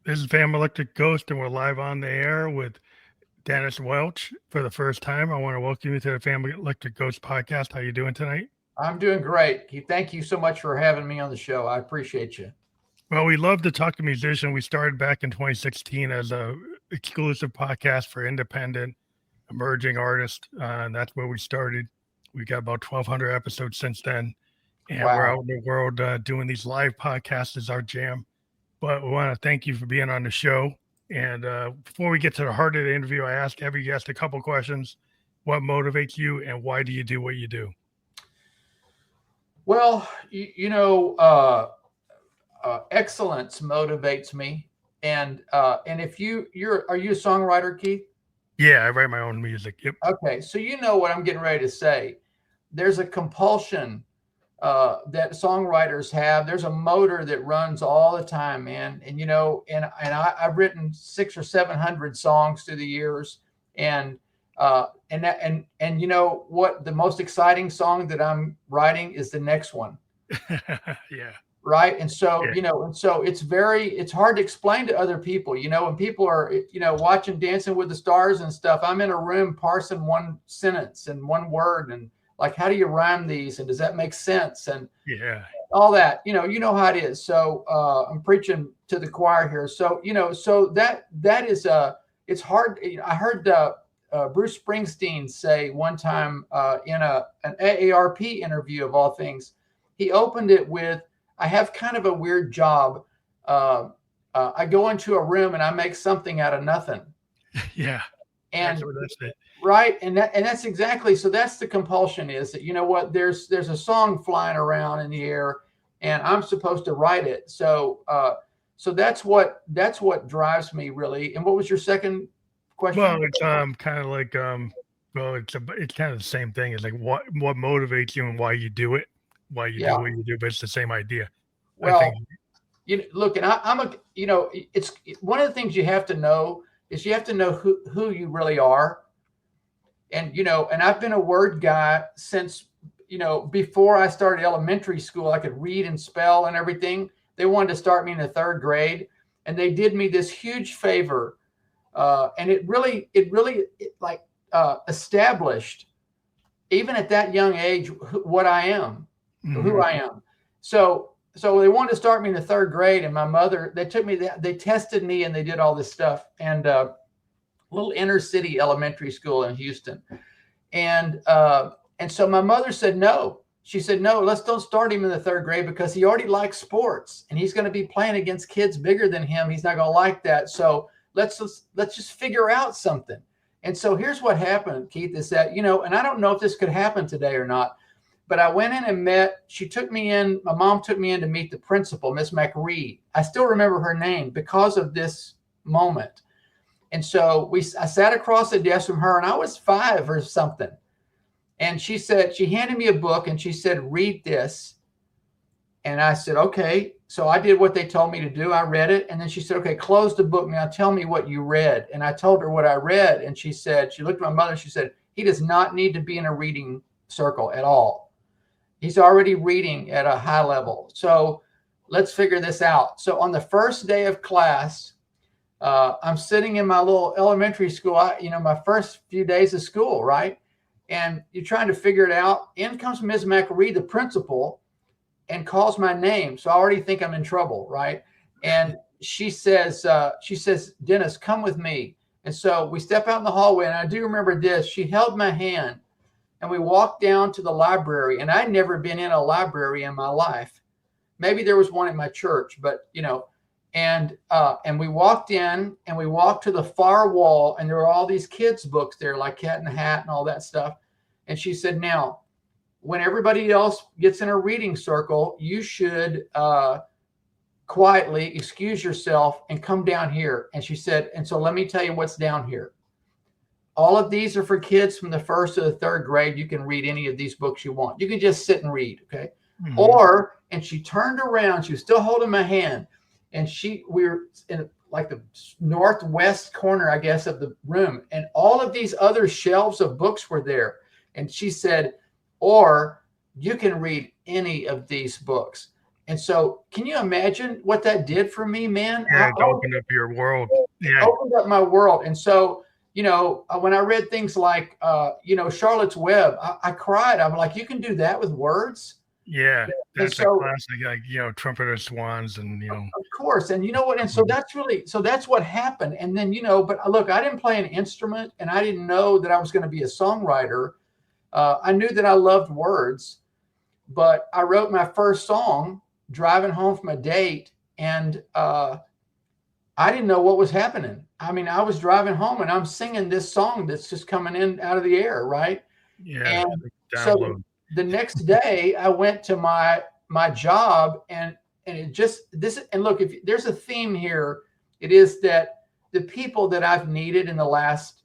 This is Fam Electric Ghost, and we're live on the air with Dennis Welch for the first time. I want to welcome you to the Family Electric Ghost podcast. How you doing tonight? I'm doing great. Thank you so much for having me on the show. I appreciate you. Well, we love to talk to musicians. We started back in 2016 as a exclusive podcast for independent emerging artists, and that's where we started. We got about 1,200 episodes since then, and we're out in the world doing these live podcasts is our jam. But we want to thank you for being on the show. And before we get to the heart of the interview, I ask every guest a couple questions. What motivates you, and why do you do what you do? Well, excellence motivates me. And if are you a songwriter, Keith? Yeah, I write my own music. Yep. Okay, so you know what I'm getting ready to say. There's a compulsion that songwriters have. There's a motor that runs all the time, man. And I've written 600 or 700 songs through the years, and you know what? The most exciting song that I'm writing is the next one. Yeah. Right. And so, it's hard to explain to other people, when people are, watching Dancing with the Stars and stuff. I'm in a room parsing one sentence and one word, and like, how do you rhyme these? And does that make sense? And all that, you know how it is. So I'm preaching to the choir here. So, so that is it's hard. I heard Bruce Springsteen say one time in an AARP interview, of all things, he opened it with, I have kind of a weird job. I go into a room and I make something out of nothing. Yeah. And that's it. Right. And that's exactly. So that's the compulsion, is that, there's a song flying around in the air and I'm supposed to write it. So that's what drives me, really. And what was your second question? Well, it's kind of like it's kind of the same thing. It's like what motivates you and why you do it, why you do what you do, but it's the same idea. Well, look, and it's one of the things you have to know is you have to know who you really are. And, and I've been a word guy since, before I started elementary school. I could read and spell and everything. They wanted to start me in the 3rd grade, and they did me this huge favor. And it really established, even at that young age, what I am, who I am. So they wanted to start me in the 3rd grade, and my mother, they tested me and they did all this stuff. And little inner city elementary school in Houston. And so my mother said, no. She said, no, don't start him in the 3rd grade because he already likes sports and he's going to be playing against kids bigger than him. He's not going to like that. So let's just figure out something. And so here's what happened, Keith, is that, and I don't know if this could happen today or not, but I went in and my mom took me in to meet the principal, Miss McRee. I still remember her name because of this moment. And so I sat across the desk from her, and I was 5 or something. And she handed me a book and she said, read this. And I said, okay. So I did what they told me to do. I read it. And then she said, okay, close the book. Now tell me what you read. And I told her what I read. And she looked at my mother. She said, he does not need to be in a reading circle at all. He's already reading at a high level. So let's figure this out. So on the first day of class, I'm sitting in my little elementary school, my first few days of school, right? And you're trying to figure it out. In comes Ms. McRee, the principal, and calls my name. So I already think I'm in trouble, right? And she says, Dennis, come with me. And so we step out in the hallway, and I do remember this. She held my hand, and we walked down to the library. And I'd never been in a library in my life. Maybe there was one in my church, but, and we walked in and we walked to the far wall, and there were all these kids' books there, like Cat in the Hat and all that stuff. And she said, now, when everybody else gets in a reading circle, you should quietly excuse yourself and come down here. And she said, and so let me tell you what's down here. All of these are for kids from the 1st to the 3rd grade. You can read any of these books you want. You can just sit and read, okay? Mm-hmm. And she turned around. She was still holding my hand. And we were in like the northwest corner, I guess, of the room. And all of these other shelves of books were there. And she said, or you can read any of these books. And so can you imagine what that did for me, man? Yeah, it opened up your world. Yeah. Opened up my world. And so, when I read things like, Charlotte's Web, I cried. I'm like, you can do that with words? Yeah, that's a classic, like, Trumpeter Swans and, Of course. And you know what? And so that's what happened. And then, but look, I didn't play an instrument and I didn't know that I was going to be a songwriter. I knew that I loved words, but I wrote my first song driving home from a date, and I didn't know what was happening. I mean, I was driving home and I'm singing this song that's just coming in out of the air, right? Yeah. And so the next day I went to my job, and it just and look, if there's a theme here, it is that the people that I've needed in the last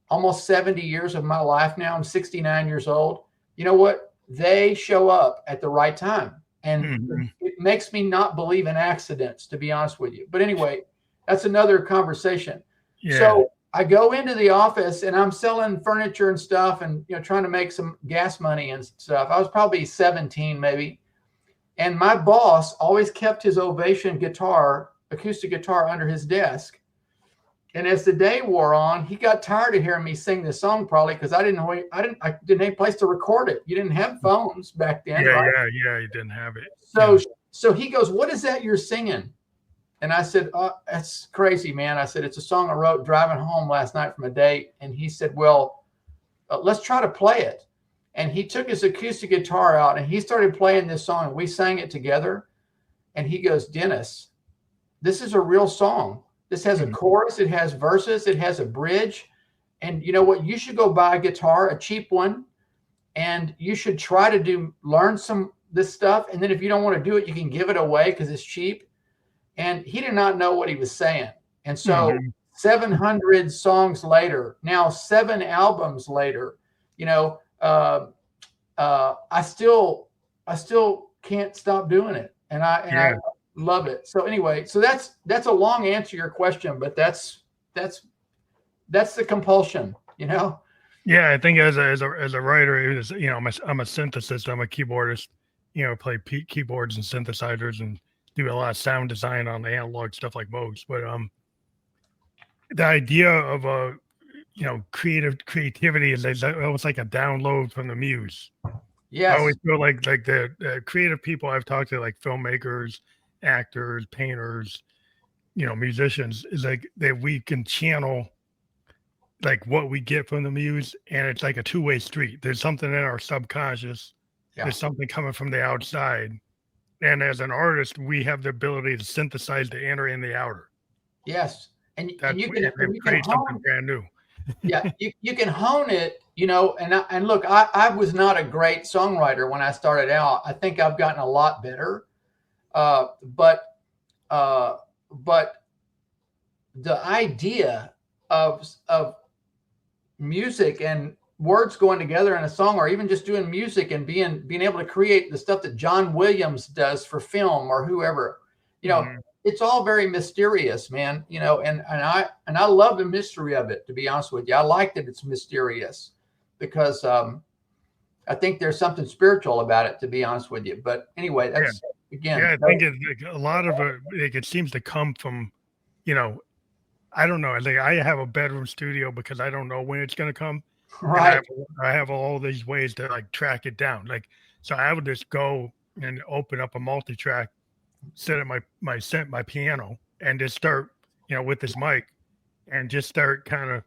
almost 70 years of my life now, I'm 69 years old, you know what? They show up at the right time. And it makes me not believe in accidents, to be honest with you. But anyway, that's another conversation. Yeah. So I go into the office and I'm selling furniture and stuff and, trying to make some gas money and stuff. I was probably 17 maybe. And my boss always kept his Ovation acoustic guitar under his desk. And as the day wore on, he got tired of hearing me sing this song, probably because I didn't have a place to record it. You didn't have phones back then. Yeah, right? yeah, you didn't have it. So he goes, "What is that you're singing?" And I said, "Oh, that's crazy, man." I said, "It's a song I wrote driving home last night from a date." And he said, "Well, let's try to play it." And he took his acoustic guitar out and he started playing this song. And we sang it together. And he goes, "Dennis, this is a real song. This has a chorus, it has verses, it has a bridge. And you know what? You should go buy a guitar, a cheap one, and you should try to learn this stuff. And then if you don't want to do it, you can give it away because it's cheap." And he did not know what he was saying. And so 700 songs later, now 7 albums later, I still can't stop doing it. And I love it. So anyway, so that's a long answer to your question, but that's the compulsion, Yeah, I think as a writer, it is, I'm a synthesist, I'm a keyboardist, play keyboards and synthesizers and do a lot of sound design on the analog stuff like most. But the idea of creativity is almost like a download from the muse. Yes. I always feel like the creative people I've talked to, like filmmakers, actors, painters, musicians, is like that we can channel like what we get from the muse, and it's like a two-way street. There's something in our subconscious. Yeah. There's something coming from the outside. And as an artist, we have the ability to synthesize the inner and the outer. Yes. And you can create something brand new. Yeah, you can hone it, and look, I was not a great songwriter when I started out. I think I've gotten a lot better. But the idea of music and words going together in a song, or even just doing music and being able to create the stuff that John Williams does for film or whoever, it's all very mysterious, man, and I love the mystery of it, to be honest with you. I like that it's mysterious because I think there's something spiritual about it, to be honest with you. But anyway, that's again. Yeah, I think a lot of it seems to come from, I don't know. I think I have a bedroom studio because I don't know when it's going to come. Right. I have all these ways to like track it down. Like, so I would just go and open up a multi-track, sit at my piano and just start, with this mic and just start kind of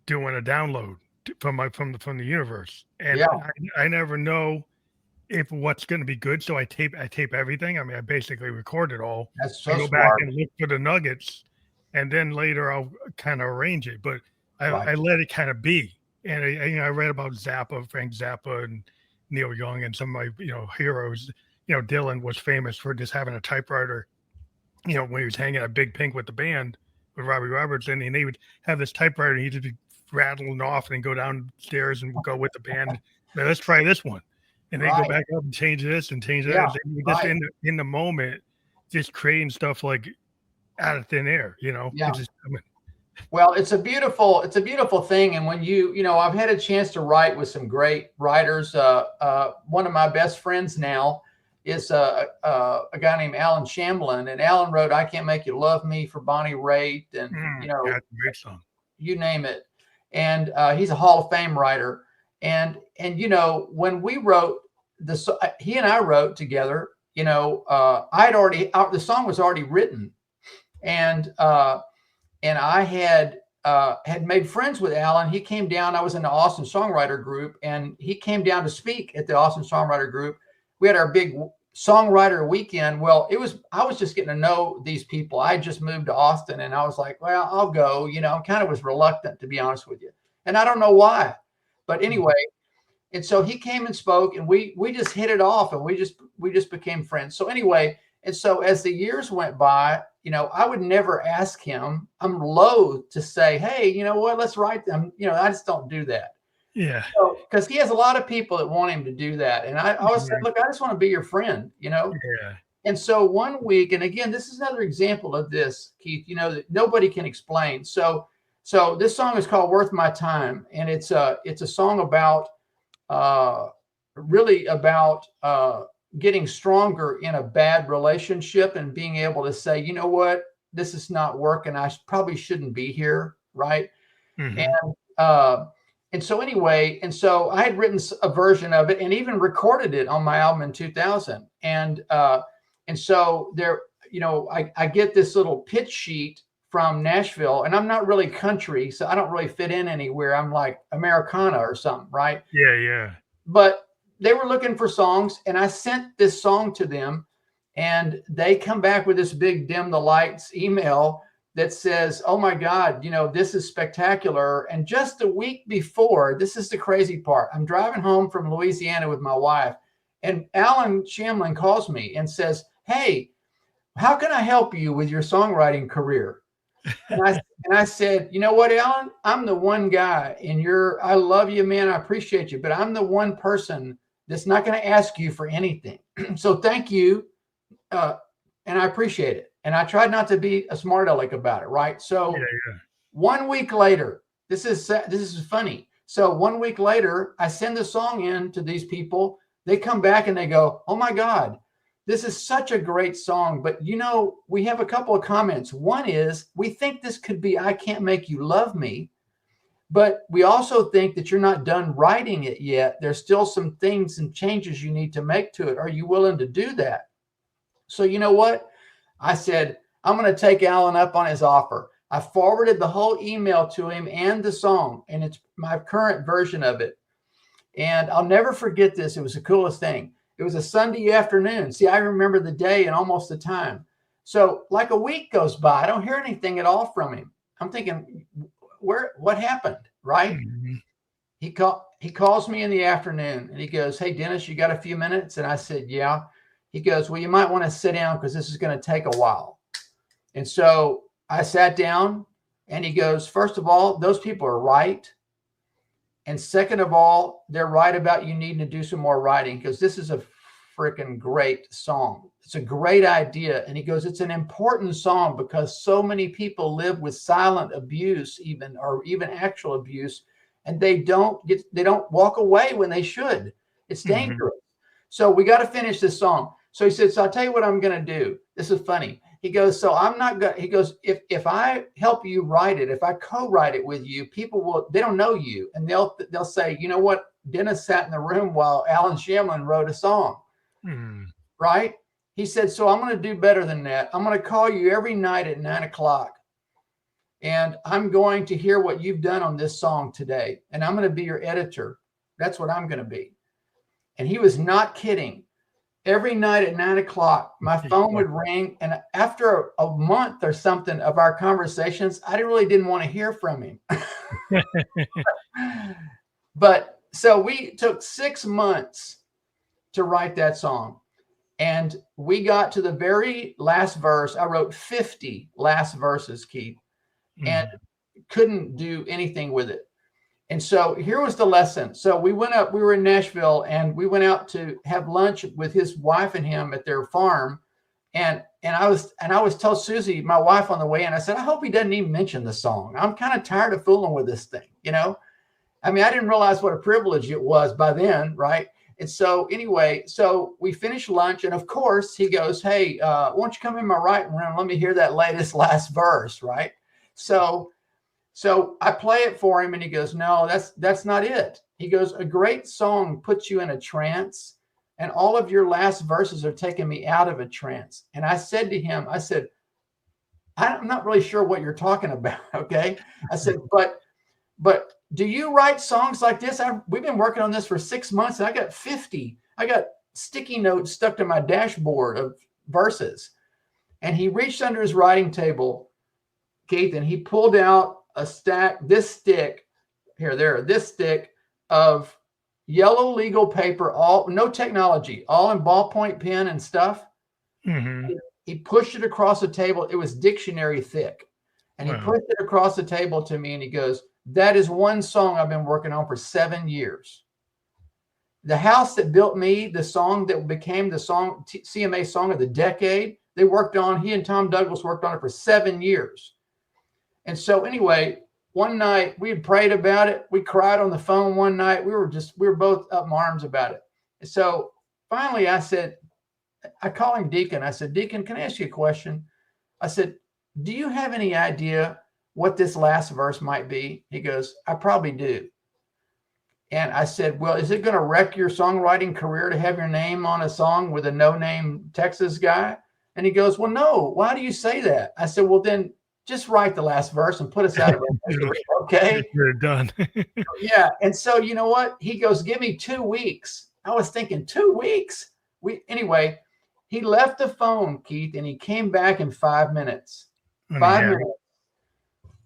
doing a download from the universe. And I never know if what's going to be good. So I tape everything. I mean, I basically record it all. That's so go smart. Back and look for the nuggets, and then later I'll kind of arrange it. But I let it kind of be. And I read about Frank Zappa and Neil Young and some of my, heroes. Dylan was famous for just having a typewriter, when he was hanging at Big Pink with the band with Robbie Robertson, and they would have this typewriter and he'd just be rattling off and go downstairs and go with the band. Now, let's try this one. And then go back up and change this and change that. Yeah, and just in the moment, just creating stuff like out of thin air, Yeah. Just, well, it's a beautiful thing. And when I've had a chance to write with some great writers. One of my best friends now is a guy named Alan Shamlin, and Alan wrote "I Can't Make You Love Me" for Bonnie Raitt, and that's a great song. You name it. And he's a Hall of Fame writer. And when we wrote he and I wrote together. The song was already written, and I had made friends with Alan. He came down. I was in the Austin Songwriter Group, and he came down to speak at the Austin Songwriter Group. We had our big songwriter weekend. Well, I was just getting to know these people. I just moved to Austin, and I was like, well, I'll go. I kind of was reluctant, to be honest with you, and I don't know why, but anyway. And so he came and spoke, and we just hit it off, and we just became friends. So anyway, and so as the years went by, I would never ask him. I'm loath to say, hey, you know what, let's write them. I just don't do that. Yeah. Because he has a lot of people that want him to do that. And I always said, look, I just want to be your friend, Yeah. And so one week, and again, this is another example of this, Keith, that nobody can explain. So this song is called "Worth My Time," and it's a song about really about getting stronger in a bad relationship and being able to say, you know what, this is not working. I probably shouldn't be here. Right. And so anyway, so I had written a version of it and even recorded it on my album in 2000. And so there, I get this little pitch sheet from Nashville, and I'm not really country, so I don't really fit in anywhere. I'm like Americana or something, right? Yeah. But they were looking for songs, and I sent this song to them, and they come back with this big dim the lights email that says, oh my God, this is spectacular. And just a week before, this is the crazy part. I'm driving home from Louisiana with my wife, and Alan Shamlin calls me and says, hey, how can I help you with your songwriting career? And I said, you know what, Alan, I'm the one guy I love you, man. I appreciate you, but I'm the one person that's not going to ask you for anything. So thank you. And I appreciate it. And I tried not to be a smart aleck about it. Right. So 1 week later, this is funny. So 1 week later, I send the song in to these people. They come back and they go, oh my God, this is such a great song. But, we have a couple of comments. One is, we think this could be "I Can't Make You Love Me," but we also think that you're not done writing it yet. There's still some things and changes you need to make to it. Are you willing to do that? So you know what? I said, I'm going to take Alan up on his offer. I forwarded the whole email to him and the song, and it's my current version of it. And I'll never forget this. It was the coolest thing. It was a Sunday afternoon. See, I remember the day and almost the time. So like a week goes by, I don't hear anything at all from him. I'm thinking, what happened? Right. Mm-hmm. He calls me in the afternoon and he goes, hey, Dennis, you got a few minutes? And I said, yeah. He goes, well, you might want to sit down because this is going to take a while. And so I sat down and he goes, first of all, those people are right. And second of all, they're right about you needing to do some more writing, because this is a freaking great song. It's a great idea. And he goes, it's an important song because so many people live with silent abuse, even actual abuse, and they don't walk away when they should. It's dangerous. Mm-hmm. So we got to finish this song. So he said, so I'll tell you what I'm going to do. This is funny. He goes, so I'm not going to, he goes, if I help you write it, if I co-write it with you, they don't know you. And they'll say, you know what? Dennis sat in the room while Alan Shamlin wrote a song. Right? He said, so I'm going to do better than that. I'm going to call you every night at 9:00. And I'm going to hear what you've done on this song today. And I'm going to be your editor. That's what I'm going to be. And he was not kidding. Every night at 9:00, my phone would ring. And after a month or something of our conversations, I really didn't want to hear from him. But so we took 6 months to write that song. And we got to the very last verse. I wrote 50 last verses, Keith, and couldn't do anything with it. And so here was the lesson. So we were in Nashville, and we went out to have lunch with his wife and him at their farm. And I was told Susie, my wife, on the way in, I said, I hope he doesn't even mention the song. I'm kind of tired of fooling with this thing. I mean, I didn't realize what a privilege it was by then. Right. And so anyway, so we finished lunch, and of course he goes, "Hey, why don't you come in my writing room? Let me hear that last verse." Right. So I play it for him, and he goes, "No, that's not it." He goes, "A great song puts you in a trance, and all of your last verses are taking me out of a trance." And I said to him, I said, "I'm not really sure what you're talking about." Okay. I said, but do you write songs like this? We've been working on this for 6 months, and I got 50. I got sticky notes stuck to my dashboard of verses. And he reached under his writing table, Keith, and he pulled out a stack, this stick of yellow legal paper, all no technology, all in ballpoint pen and stuff. Mm-hmm. He pushed it across the table. It was dictionary thick. And he pushed it across the table to me, and he goes, "That is one song I've been working on for 7 years. The House That Built Me," the song that became the song CMA Song of the Decade, he and Tom Douglas worked on it for 7 years. And so anyway, one night we had prayed about it. We cried on the phone one night. We were both up in arms about it. And so finally I call him Deacon. I said, "Deacon, can I ask you a question?" I said, "Do you have any idea what this last verse might be?" He goes, "I probably do." And I said, "Well, is it going to wreck your songwriting career to have your name on a song with a no-name Texas guy?" And he goes, "Well, no. Why do you say that?" I said, "Well, then just write the last verse and put us out of our misery, okay?" You're done. Yeah. And so you know what? He goes, "Give me 2 weeks." I was thinking, 2 weeks? Anyway, he left the phone, Keith, and he came back in 5 minutes. 5 minutes.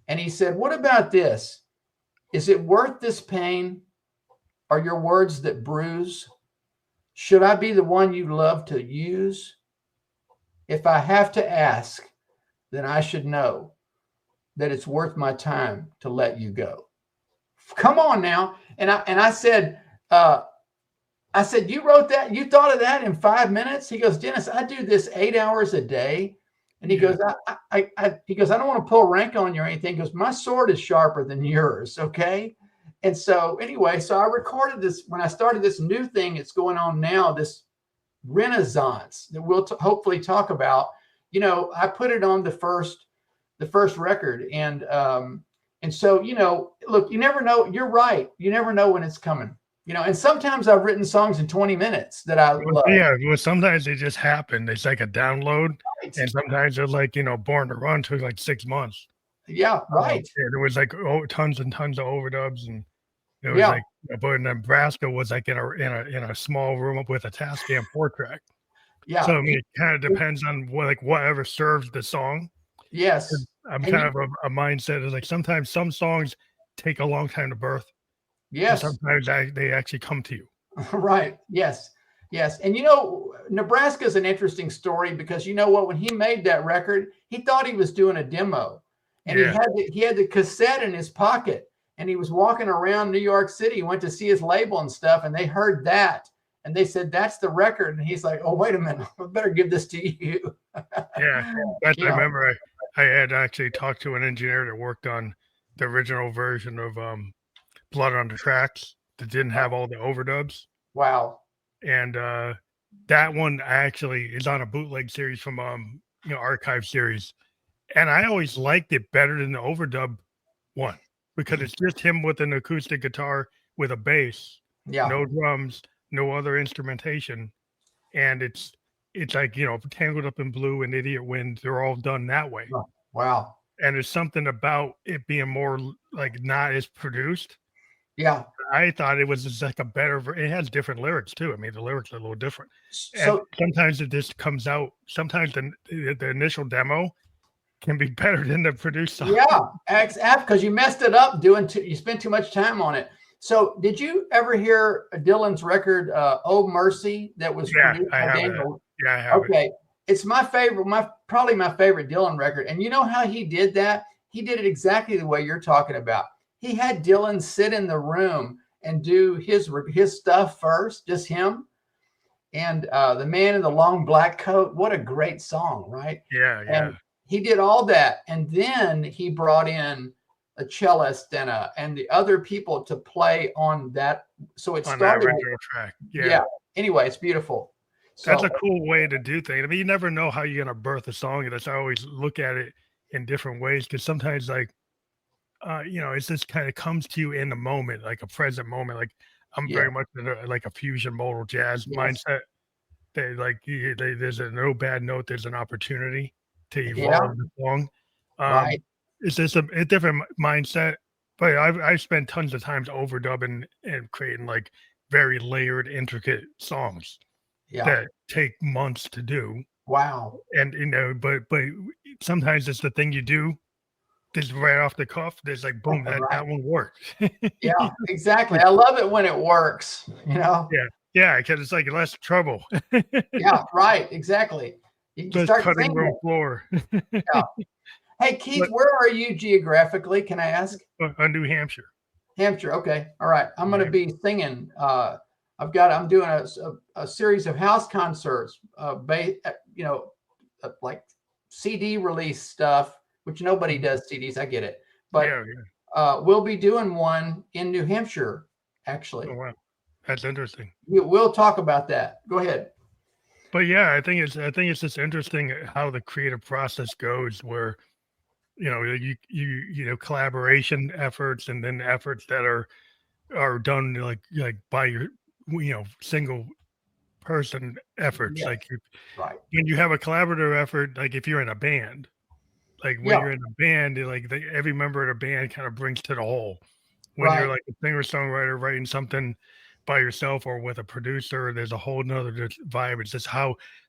And he said, "What about this? Is it worth this pain? Are your words that bruise? Should I be the one you love to use? If I have to ask, then I should know that it's worth my time to let you go." Come on now. And I said, "You wrote that? You thought of that in 5 minutes?" He goes, "Dennis, I do this 8 hours a day." And he goes, I don't want to pull rank on you or anything. He goes, "My sword is sharper than yours." Okay. And so anyway, so I recorded this when I started this new thing that's going on now, this renaissance that we'll hopefully talk about. You know, I put it on the first record. And so, you know, look, you never know. You're right. You never know when it's coming. You know, and sometimes I've written songs in 20 minutes that I love. Yeah, well, sometimes they just happen. It's like a download, and sometimes they're like, Born to Run took like 6 months. Yeah, right. There was like tons and tons of overdubs, and it was like, but Nebraska was like in a small room with a Tascam 4-track. Yeah. So I mean, it kind of depends on whatever serves the song. Yes. I'm kind of a mindset is like sometimes some songs take a long time to birth. Yes. And sometimes they actually come to you. Right. Yes. Yes. And you know, Nebraska is an interesting story because you know what? When he made that record, he thought he was doing a demo, and he had the cassette in his pocket, and he was walking around New York City. He went to see his label and stuff, and they heard that, and they said, "That's the record." And he's like, "Oh, wait a minute, I better give this to you." Yeah. I remember I had actually talked to an engineer that worked on the original version of Blood on the Tracks that didn't have all the overdubs. Wow. And that one actually is on a bootleg series from archive series. And I always liked it better than the overdub one because it's just him with an acoustic guitar with a bass, no drums, no other instrumentation. And it's like, Tangled Up in Blue and Idiot Wind, they're all done that way. Wow. And there's something about it being more like not as produced. Yeah. I thought it was just like a better, it has different lyrics too. I mean, the lyrics are a little different. So and sometimes it just comes out, sometimes the initial demo can be better than the produced song. Yeah, because you messed it up you spent too much time on it. So did you ever hear Dylan's record, "Oh Mercy," that was produced by Daniel? Yeah, I have. Okay. It's my favorite, probably my favorite Dylan record. And you know how he did that? He did it exactly the way you're talking about. He had Dylan sit in the room and do his stuff first, just him. And The Man in the Long Black Coat, what a great song, right? Yeah. And he did all that. And then he brought in a cellist and the other people to play on that. So it On started. that original track. Yeah. Anyway, it's beautiful. That's So a cool way to do things. I mean, you never know how you're gonna birth a song. And that's I always look at it in different ways because sometimes, like, it's just kind of comes to you in the moment, like a present moment. Like I'm yeah, very much in like a fusion modal jazz yes, mindset. There's a no bad note. There's an opportunity to yeah, evolve the song. right. It's just a different mindset. But I've spent tons of times overdubbing and creating like very layered, intricate songs Yeah. that take months to do. Wow. And but sometimes it's the thing you do just right off the cuff. There's like boom, Right. that one worked. Yeah, exactly. I love it when it works, Yeah, yeah, because it's like less trouble. Yeah, right. Exactly. You can Less start cutting singing room it. floor. Yeah. Hey, Keith, But where are you geographically? Can I ask? New Hampshire. Hampshire. Okay. All right. I'm going to Right. be singing. I'm doing a series of house concerts, like CD release stuff, which nobody does CDs. I get it. But Yeah, yeah. we'll be doing one in New Hampshire, Oh actually. wow, that's interesting. We'll talk about that. Go ahead. But yeah, I think it's just interesting how the creative process goes, where collaboration efforts and then efforts that are done like by your single person efforts. Yes. Like Right. when you have a collaborative effort, like if you're in a band, like when Yeah. you're in a band, every member of the band kind of brings to the whole. When you're Right. like a singer songwriter writing something by yourself or with a producer, there's a whole nother vibe. It's just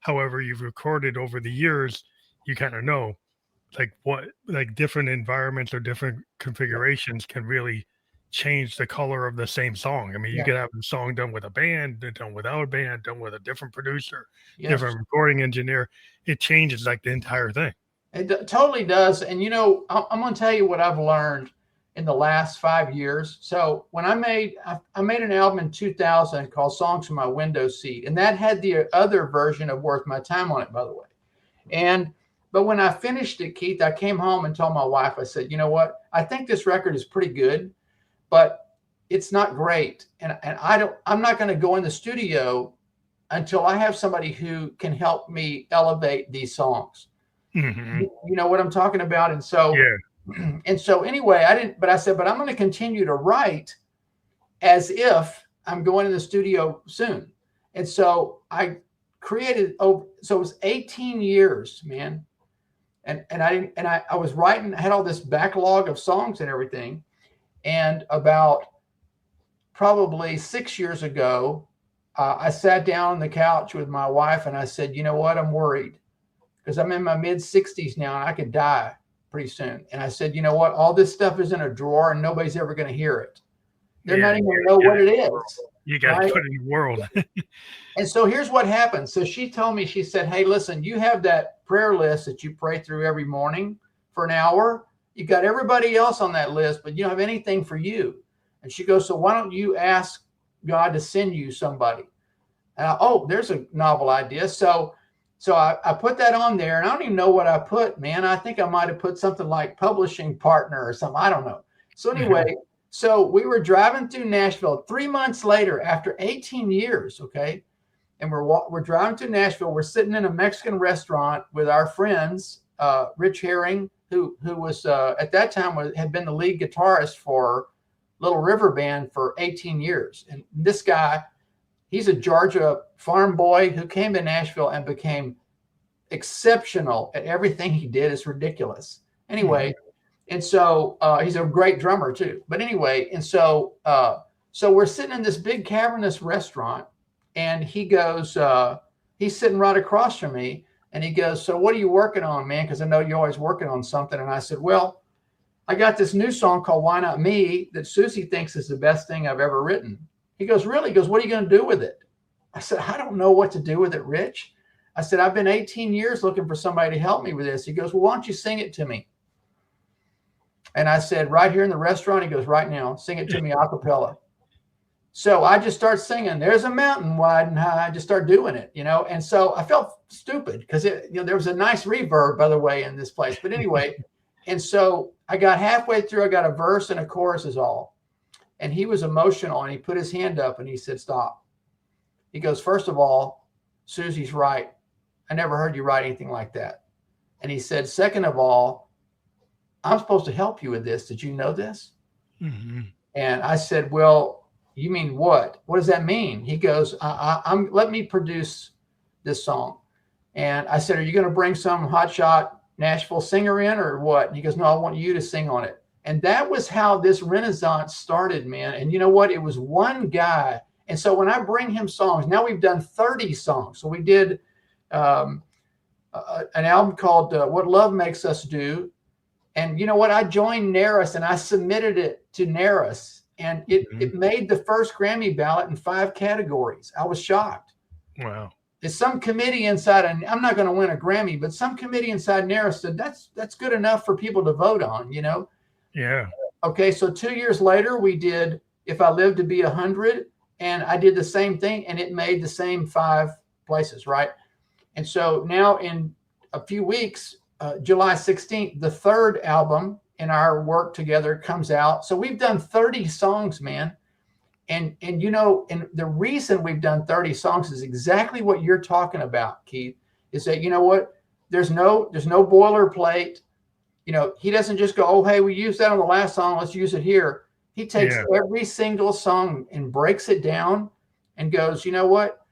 however you've recorded over the years, you kind of know like what like different environments or different Yeah. configurations can really change the color of the same song. I mean, you Yeah. could have a song done with a band, done without a band, done with a different producer, Yes. different recording engineer. It changes like the entire thing. It totally does. And I'm going to tell you what I've learned in the last 5 years. So when I made an album in 2000 called "Songs from My Window Seat," and that had the other version of "Worth My Time" on it, by the way. But when I finished it, Keith, I came home and told my wife, I said, you know what? I think this record is pretty good, but it's not great. And I'm not going to go in the studio until I have somebody who can help me elevate these songs. Hmm. You know what I'm talking about? And so, Yeah. anyway, I said, but I'm going to continue to write as if I'm going in the studio soon. And so I created, so it was 18 years, man. I was writing, I had all this backlog of songs and everything. And about probably 6 years ago, I sat down on the couch with my wife and I said, you know what? I'm worried because I'm in my mid 60s now and I could die pretty soon. And I said, you know what? All this stuff is in a drawer and nobody's ever going to hear it. They're not even going to know what it is. You got to put it in the world. And so here's what happened. So she told me, she said, hey, listen, you have that prayer list that you pray through every morning for an hour. You got everybody else on that list, but you don't have anything for you. And she goes, so why don't you ask God to send you somebody? And there's a novel idea. So I put that on there, and I don't even know what I put, man. I think I might have put something like publishing partner or something. I don't know. So anyway, so we were driving through Nashville 3 months later after 18 years, okay? And we're driving to Nashville. We're sitting in a Mexican restaurant with our friends, Rich Herring, who was at that time had been the lead guitarist for Little River Band for 18 years. And this guy, he's a Georgia farm boy who came to Nashville and became exceptional at everything he did. It's ridiculous. Anyway, and so he's a great drummer too. But anyway, and so we're sitting in this big cavernous restaurant. And he goes, he's sitting right across from me. And he goes, so what are you working on, man? Because I know you're always working on something. And I said, well, I got this new song called Why Not Me that Susie thinks is the best thing I've ever written. He goes, really? He goes, what are you going to do with it? I said, I don't know what to do with it, Rich. I said, I've been 18 years looking for somebody to help me with this. He goes, well, why don't you sing it to me? And I said, right here in the restaurant? He goes, right now, sing it to me a cappella. So I just start singing, there's a mountain wide and high. I just start doing it, And so I felt stupid because there was a nice reverb, by the way, in this place. But anyway, And so I got halfway through, I got a verse and a chorus is all. And he was emotional and he put his hand up and he said, stop. He goes, first of all, Susie's right. I never heard you write anything like that. And he said, second of all, I'm supposed to help you with this. Did you know this? Mm-hmm. And I said, well, you mean what? What does that mean? He goes, let me produce this song. And I said, are you going to bring some hotshot Nashville singer in or what? And he goes, no, I want you to sing on it. And that was how this renaissance started, man. And you know what? It was one guy. And so when I bring him songs, now we've done 30 songs. So we did an album called What Love Makes Us Do. And you know what? I joined NARAS and I submitted it to NARAS. And it made the first Grammy ballot in 5 categories. I was shocked. Wow. It's some committee inside, and I'm not going to win a Grammy, but some committee inside NARAS said that's good enough for people to vote on, you know? Yeah. Okay, so 2 years later, we did If I Live to Be 100, and I did the same thing, and it made the same 5 places, right? And so now in a few weeks, July 16th, the 3rd album in our work together comes out. So we've done 30 songs, man. And you know, and the reason we've done 30 songs is exactly what you're talking about, Keith, is that, you know what, there's no boilerplate. You know, he doesn't just go, oh, hey, we used that on the last song, let's use it here. He takes every single song and breaks it down and goes, you know what,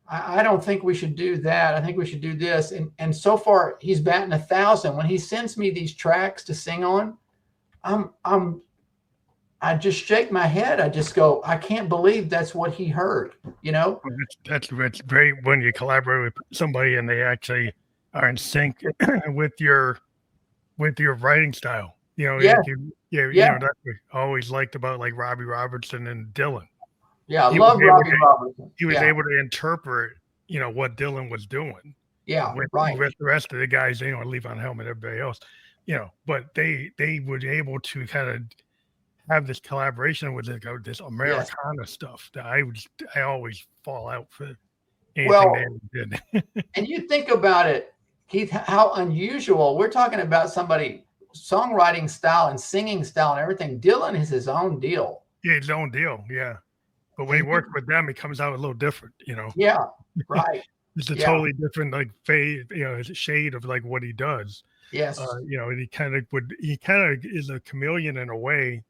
I don't think we should do that. I think we should do this. And so far he's batting 1,000. When he sends me these tracks to sing on, I just shake my head. I just go, I can't believe that's what he heard, you know? That's great when you collaborate with somebody and they actually are in sync with your writing style. You know, you know, that's what I always liked about like Robbie Robertson and Dylan. Yeah, I love Robbie Robertson. He was able to interpret, you know, what Dylan was doing. Yeah, with right. the rest of the guys, you know, Leave on Helmet, everybody else, you know, but they were able to kind of have this collaboration with this Americana stuff that I always fall out for anything they did. And you think about it, Keith, how unusual. We're talking about somebody songwriting style and singing style and everything. Dylan is his own deal. Yeah, his own deal. Yeah. But when he works with them, it comes out a little different, you know? Yeah. Right. It's a totally different, like, fade, you know, shade of like what he does. Yes. You know, and he kind of is a chameleon in a way.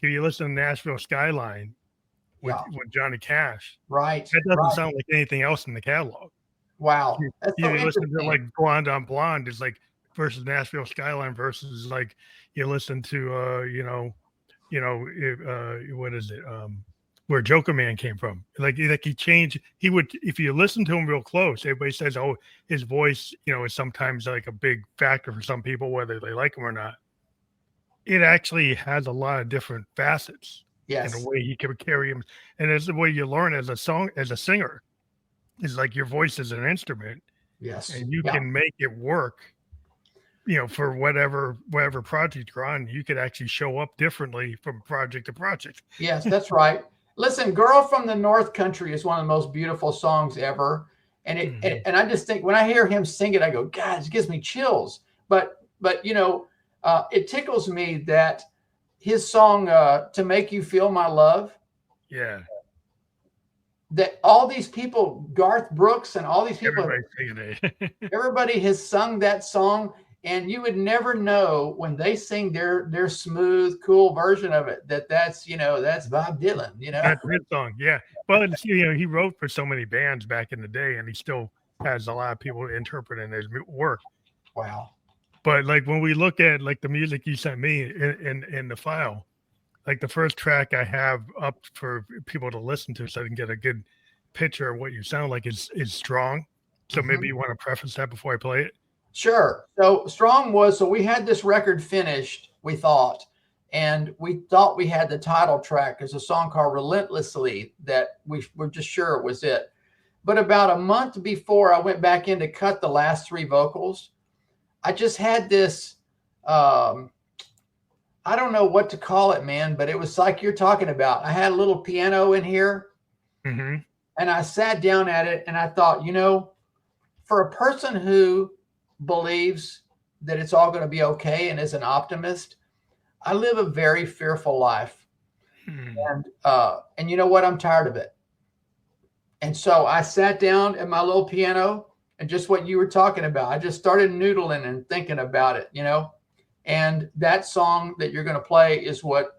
If you listen to Nashville Skyline with Johnny Cash, right, that doesn't sound like anything else in the catalog. Wow, that's so you listen to like Blonde on Blonde is like versus Nashville Skyline versus like you listen to what is it where Joker Man came from. Like he changed. He would, if you listen to him real close, everybody says, oh, his voice, you know, is sometimes like a big factor for some people whether they like him or not. It actually has a lot of different facets in the way he can carry him. And it's the way you learn as a singer. It's like your voice is an instrument. Yes. And you can make it work, you know, for whatever project you're on. You could actually show up differently from project to project. Yes, that's right. Listen, Girl from the North Country is one of the most beautiful songs ever. And and I just think when I hear him sing it, I go, God, it gives me chills. But you know, it tickles me that his song To Make You Feel My Love. Yeah. That all these people, Garth Brooks and all these people, everybody has sung that song, and you would never know when they sing their smooth, cool version of it that's Bob Dylan, you know. That's his song, yeah. But you know, he wrote for so many bands back in the day, and he still has a lot of people interpreting his work. Wow. But like when we look at like the music you sent me in the file, like the first track I have up for people to listen to so they can get a good picture of what you sound like is Strong. So maybe you want to preface that before I play it? Sure. So Strong so we had this record finished, we thought, and we thought we had the title track. There's a song called Relentlessly that we were just sure it was it. But about a month before I went back in to cut the last 3 vocals, I just had this, I don't know what to call it, man, but it was like you're talking about. I had a little piano in here, and I sat down at it, and I thought, you know, for a person who believes that it's all going to be okay, and as an optimist, I live a very fearful life. And you know what? I'm tired of it. And so I sat down at my little piano, and just what you were talking about, I just started noodling and thinking about it, and that song that you're going to play is what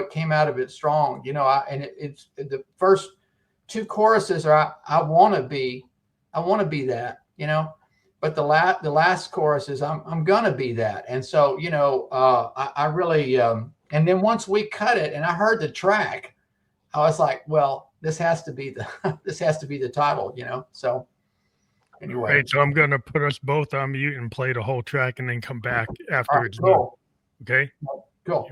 came out of it strong, it's the first two choruses are, I want to be that, but the last chorus is I'm gonna be that. And so, I really, and then once we cut it and I heard the track, I was like, well, this has to be the title, so anyway. Right, so I'm gonna put us both on mute and play the whole track and then come back after Right, it's cool. done. Okay? Cool.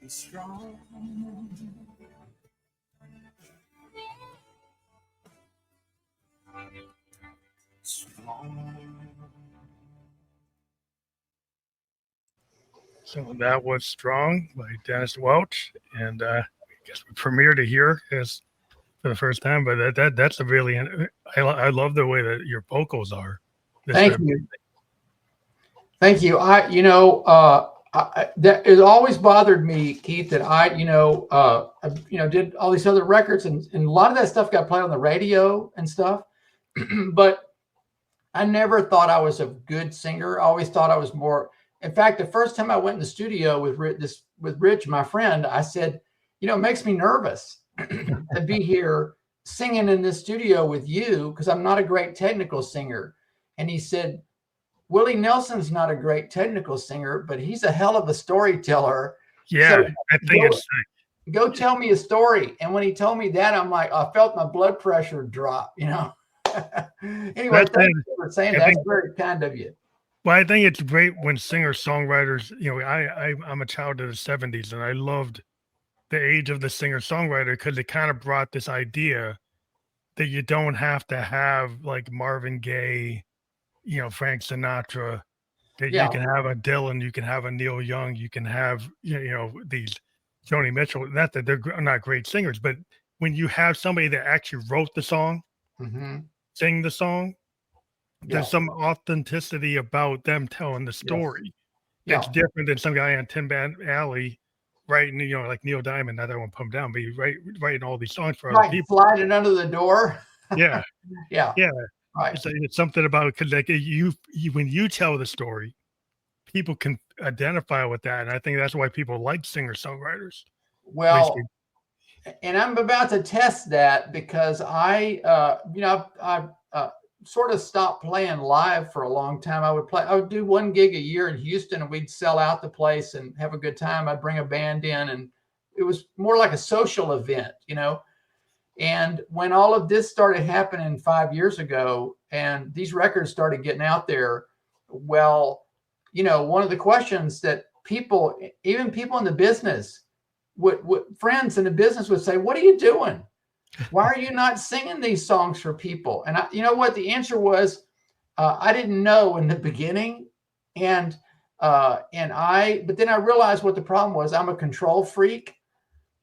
Strong. So that was Strong by Dennis Welch. And I guess we premiered it here as for the first time, but that's a really, I love the way that your vocals are. Thank you. Thank you. That it always bothered me, Keith, that I did all these other records, and a lot of that stuff got played on the radio and stuff. But I never thought I was a good singer. I always thought I was more. In fact, the first time I went in the studio with Rich, my friend, I said, it makes me nervous to be here singing in this studio with you because I'm not a great technical singer. And he said, Willie Nelson's not a great technical singer, but he's a hell of a storyteller. Yeah, so I think go tell me a story. And when he told me that, I'm like, I felt my blood pressure drop, Anyway, thank you for saying that. That's very kind of you. Well, I think it's great when singer-songwriters, I'm a child of the 70s, and I loved the age of the singer-songwriter because it kind of brought this idea that you don't have to have like Marvin Gaye, Frank Sinatra That you Yeah. can have a Dylan, you can have a Neil Young, you can have these Joni Mitchell. Not that they're not great singers, but when you have somebody that actually wrote the song, Mm-hmm. sing the song, Yeah. there's some authenticity about them telling the Yes. story Yeah. that's different than some guy on Tin Band Alley writing, like Neil Diamond. Not that I won't put him down, but he's writing all these songs for other Right. people. Sliding under the door. Yeah, Yeah. yeah. Right. It's something about because like you when you tell the story, people can identify with that, and I think that's why people like singer-songwriters. Well, and I'm about to test that because I sort of stopped playing live for a long time. I would do one gig a year in Houston, and we'd sell out the place and have a good time. I'd bring a band in, and it was more like a social event, And when all of this started happening 5 years ago, and these records started getting out there, well, one of the questions that even people in the business, friends in the business would say, "What are you doing? Why are you not singing these songs for people?" And you know what the answer was? I didn't know in the beginning, but then I realized what the problem was. I'm a control freak,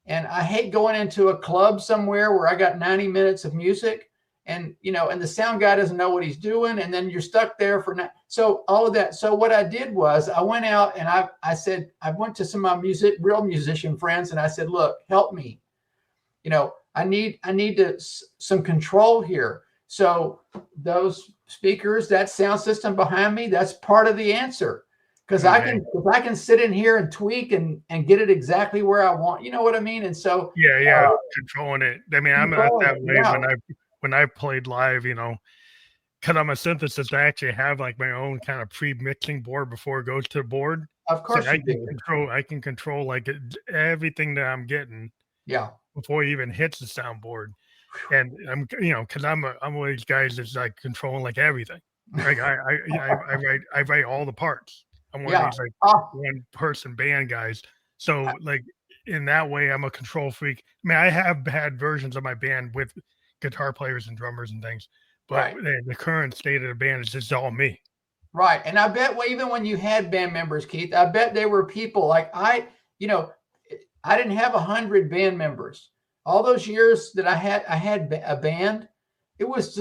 and I hate going into a club somewhere where I got 90 minutes of music, and the sound guy doesn't know what he's doing, and then you're stuck there so all of that. So what I did was I went out and I said, I went to some of my real musician friends, and I said, "Look, help me. I need some control here." So those speakers, that sound system behind me, that's part of the answer. Because if I can sit in here and tweak and get it exactly where I want, you know what I mean? And so controlling it. I mean, I'm not that way when I played live, because I'm a synthesist, I actually have like my own kind of pre-mixing board before it goes to the board. Of course, so I can control like everything that I'm getting. Yeah. Before it even hits the soundboard. And I'm, because I'm one of these guys that's like controlling like everything. Like I write all the parts. I'm one of these like one person band guys. So like in that way, I'm a control freak. I mean, I have had versions of my band with guitar players and drummers and things, but the current state of the band is just all me. Right. And I bet even when you had band members, Keith, I bet they were people like I didn't have 100 band members. All those years that I had a band, it was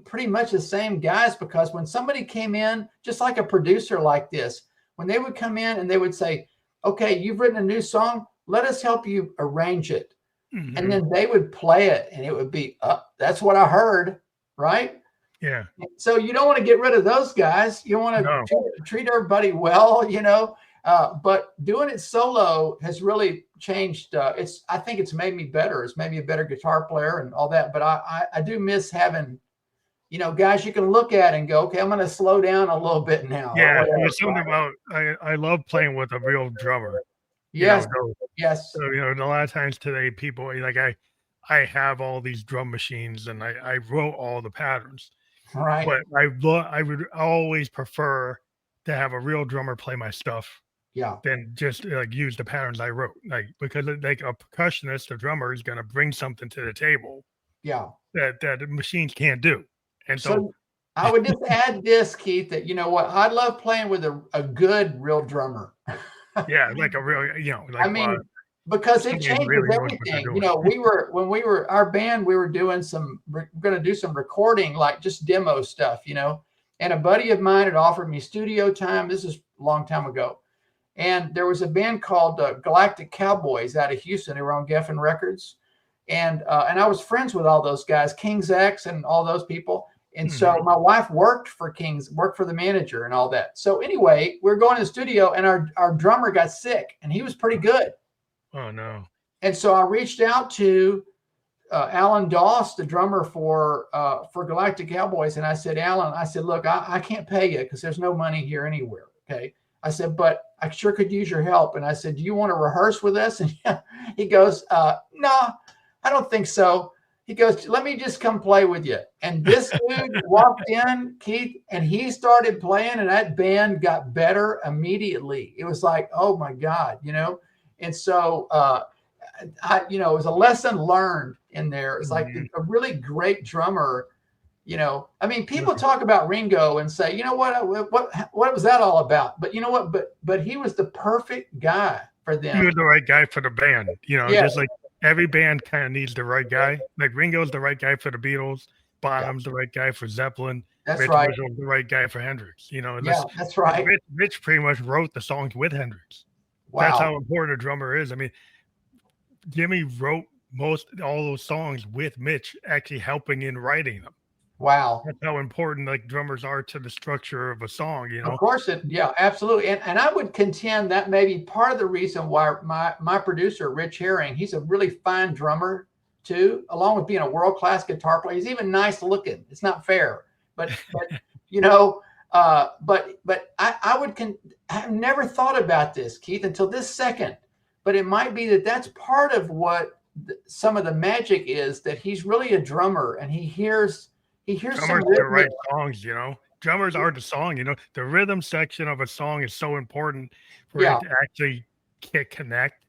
pretty much the same guys, because when somebody came in, just like a producer like this, when they would come in and they would say, "Okay, you've written a new song, let us help you arrange it." Mm-hmm. And then they would play it and it would be, "That's what I heard," right? Yeah. So you don't want to get rid of those guys. You want to treat everybody well, but doing it solo has really changed. I think it's made me better. It's made me a better guitar player and all that. But I do miss having, guys you can look at and go, "Okay, I'm going to slow down a little bit now." Yeah, there's something about I love playing with a real drummer. Yes. Yes. So a lot of times today, people like I have all these drum machines and I wrote all the patterns. Right. But I would always prefer to have a real drummer play my stuff. Yeah. Than just like use the patterns I wrote. Like because like a percussionist, a drummer is going to bring something to the table. Yeah. That machines can't do. And so I would just add this, Keith, that I love playing with a good real drummer. Yeah, like a real, because it changes everything. Our band, we were going to do some recording, like just demo stuff, and a buddy of mine had offered me studio time. This is a long time ago. And there was a band called Galactic Cowboys out of Houston. They were on Geffen Records. And I was friends with all those guys, King's X and all those people. And so my wife worked for the manager and all that. So anyway, we're going to the studio and our drummer got sick and he was pretty good. Oh, no. And so I reached out to Alan Doss, the drummer for Galactic Cowboys. And I said, "Alan," I said, "look, I can't pay you because there's no money here anywhere. Okay." I said, "But I sure could use your help." And I said, "Do you want to rehearse with us?" And he goes, "No, I don't think so." He goes, "Let me just come play with you." And this dude walked in, Keith, and he started playing, and that band got better immediately. It was like, oh my God, And so, it was a lesson learned in there. It's like a really great drummer, You know, I mean, people talk about Ringo and say, you know what was that all about? But you know what? But he was the perfect guy for them. He was the right guy for the band. You know, Yeah. just like every band kind of needs the right guy. Like Ringo's the right guy for the Beatles. Bonham's the right guy for Zeppelin. That's Rich right. was the right guy for Hendrix. You know, Yeah, that's right. Rich pretty much wrote the songs with Hendrix. Wow. That's how important a drummer is. I mean, Jimmy wrote all those songs with Mitch actually helping in writing them. Wow. That's how important like drummers are to the structure of a song, you know. Of course yeah, absolutely. And I would contend that may be part of the reason why my producer, Rich Herring, he's a really fine drummer too, along with being a world-class guitar player. He's even nice looking. It's not fair. But you know, but I've never thought about this, Keith, until this second. But it might be that's part of what some of the magic is, that he's really a drummer and he hears drummers to write songs, you know. Drummers are the song, you know. The rhythm section of a song is so important for it to actually connect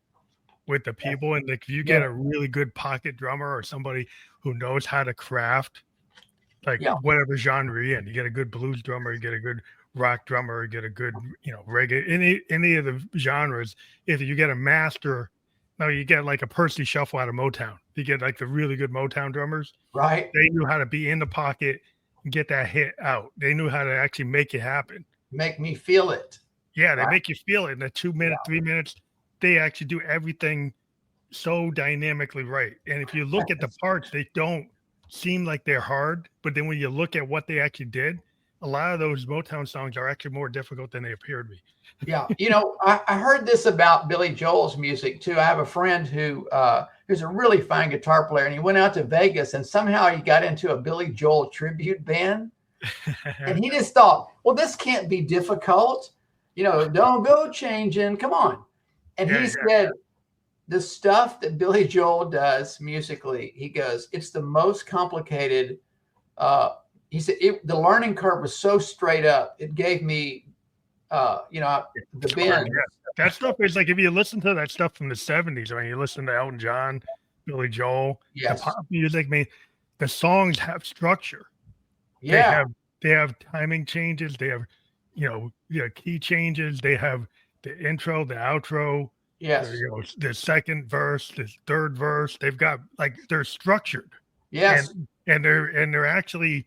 with the people. And like, if you get a really good pocket drummer or somebody who knows how to craft, like whatever genre you're in, you get a good blues drummer, you get a good rock drummer, you get a good, you know, reggae, any of the genres. If you get a master, no, you get like a Percy Shuffle out of Motown. You get like the really good Motown drummers. Right. They knew how to be in the pocket and get that hit out. They knew how to actually make it happen. Make me feel it. Yeah, they make you feel it in the 2 minutes, 3 minutes. They actually do everything so dynamically right. And if you look at the parts, they don't seem like they're hard. But then when you look at what they actually did, a lot of those Motown songs are actually more difficult than they appear to be. Yeah. You know, I heard this about Billy Joel's music too. I have a friend who's a really fine guitar player, and he went out to Vegas and somehow he got into a Billy Joel tribute band. And he just thought, well, this can't be difficult. You know, don't go changing. Come on. And he said, the stuff that Billy Joel does musically, he goes, it's the most complicated. He said the learning curve was so straight up. It gave me, you know, the bend. Yeah. That stuff is like, if you listen to that stuff from the 70s, or you listen to Elton John, Billy Joel, the pop music, I mean, the songs have structure. Yeah. They have timing changes. They have, you know, key changes. They have the intro, the outro. Yes. You know, the second verse, the third verse. They've got like, they're structured. Yes. And they're actually,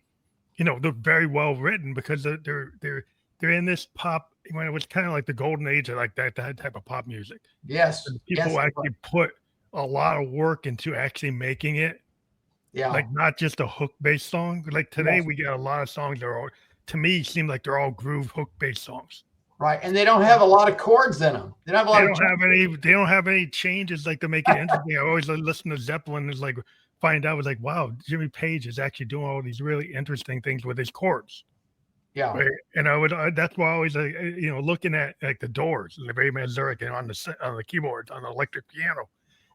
you know, they're very well written because they're in this pop, when it was kind of like the golden age of like that type of pop music. Yes. And people actually put a lot of work into actually making it. Yeah. Like not just a hook based song. Like today we got a lot of songs that are, to me, seem like they're all groove hook based songs. Right. And they don't have a lot of chords in them. They don't have any changes like to make it interesting. I always listen to Zeppelin and like find out, was like, wow, Jimmy Page is actually doing all these really interesting things with his chords. Yeah. Right? And that's why I always, you know, looking at like the Doors and the Ray Manzarek and on the keyboards, on the electric piano,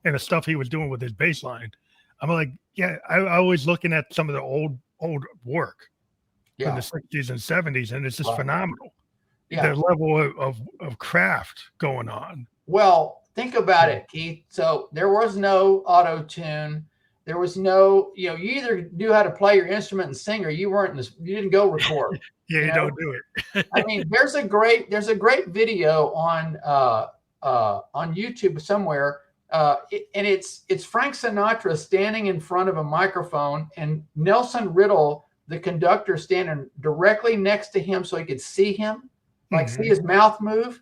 and the stuff he was doing with his bass line. I'm like, I always looking at some of the old work from the 60s and 70s, and it's just phenomenal. The level of craft going on. Well, think about it, Keith. So there was no auto tune. There was no, you know, you either knew how to play your instrument and sing, or you didn't go record. You don't do it. I mean, there's a great video on YouTube somewhere. And it's Frank Sinatra standing in front of a microphone, and Nelson Riddle, the conductor, standing directly next to him so he could see him, like see his mouth move,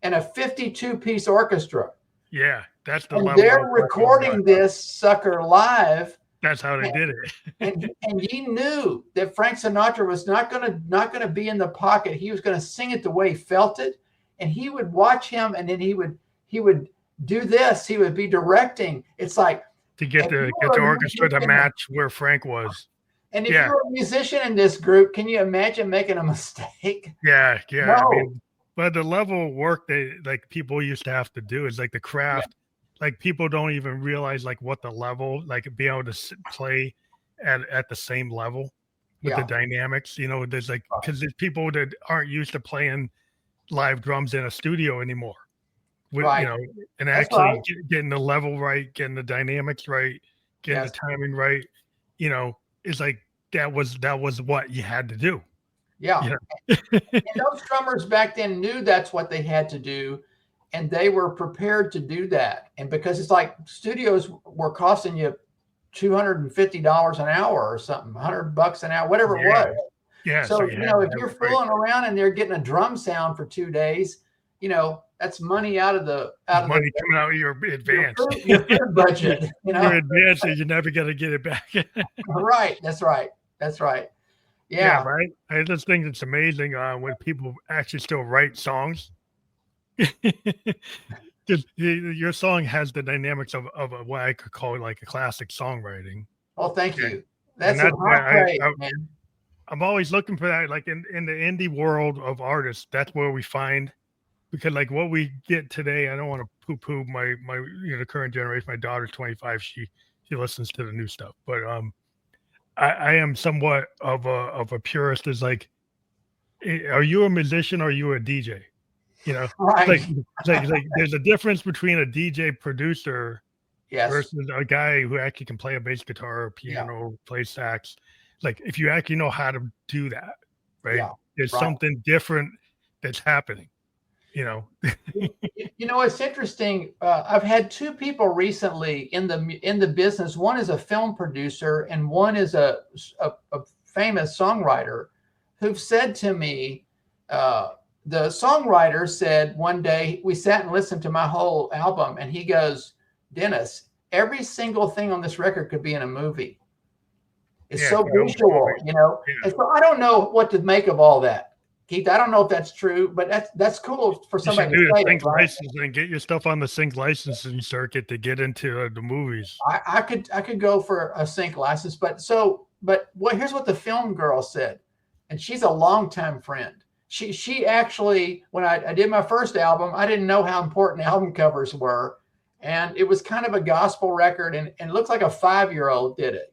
and a 52-piece orchestra. Yeah, that's the and level. They're recording this sucker live. That's how they did it. and he knew that Frank Sinatra was not gonna be in the pocket. He was gonna sing it the way he felt it, and he would watch him, and then he would do this. He would be directing. It's like to get the orchestra to match where Frank was. And if you're a musician in this group, can you imagine making a mistake? Yeah. No. I mean, but the level of work like people used to have to do is like the craft. Like people don't even realize like what the level, like be able to play at the same level with the dynamics. You know, there's like, because there's people that aren't used to playing live drums in a studio anymore. You know, and actually getting the level right, getting the dynamics right, getting the timing right, you know, it's like that was what you had to do. Yeah. Yeah. And those drummers back then knew that's what they had to do, and they were prepared to do that. And because it's like studios were costing you $250 an hour or something, $100 an hour, whatever it was. Yeah. So, if you're fooling around and they're getting a drum sound for 2 days, that's money out of the money coming out of your advance, your food budget. Your advance, and you're never gonna get it back. Right. That's right. Yeah. Right. I just think it's amazing when people actually still write songs. Because your song has the dynamics of what I could call like a classic songwriting. Oh, thank you. That's why man. I'm always looking for that, like in the indie world of artists. That's where we find, because like what we get today, I don't want to poo-poo my the current generation. My daughter's 25. She listens to the new stuff, but I am somewhat of a purist. Is like, are you a musician or are you a DJ? Right. Like there's a difference between a DJ producer versus a guy who actually can play a bass guitar or piano, play sax. Like if you actually know how to do that, right? Yeah, there's something different that's happening. It's interesting. I've had two people recently in the business. One is a film producer, and one is a famous songwriter, who've said to me, the songwriter said one day, we sat and listened to my whole album, and he goes, Dennis, every single thing on this record could be in a movie. It's so visual, And so I don't know what to make of all that, Keith. I don't know if that's true, but that's cool for somebody to say. Sync license and get your stuff on the sync licensing circuit to get into the movies. I could go for a sync license, but here's what the film girl said, and she's a longtime friend. She actually, when I did my first album, I didn't know how important album covers were, and it was kind of a gospel record, and it looks like a 5-year-old did it,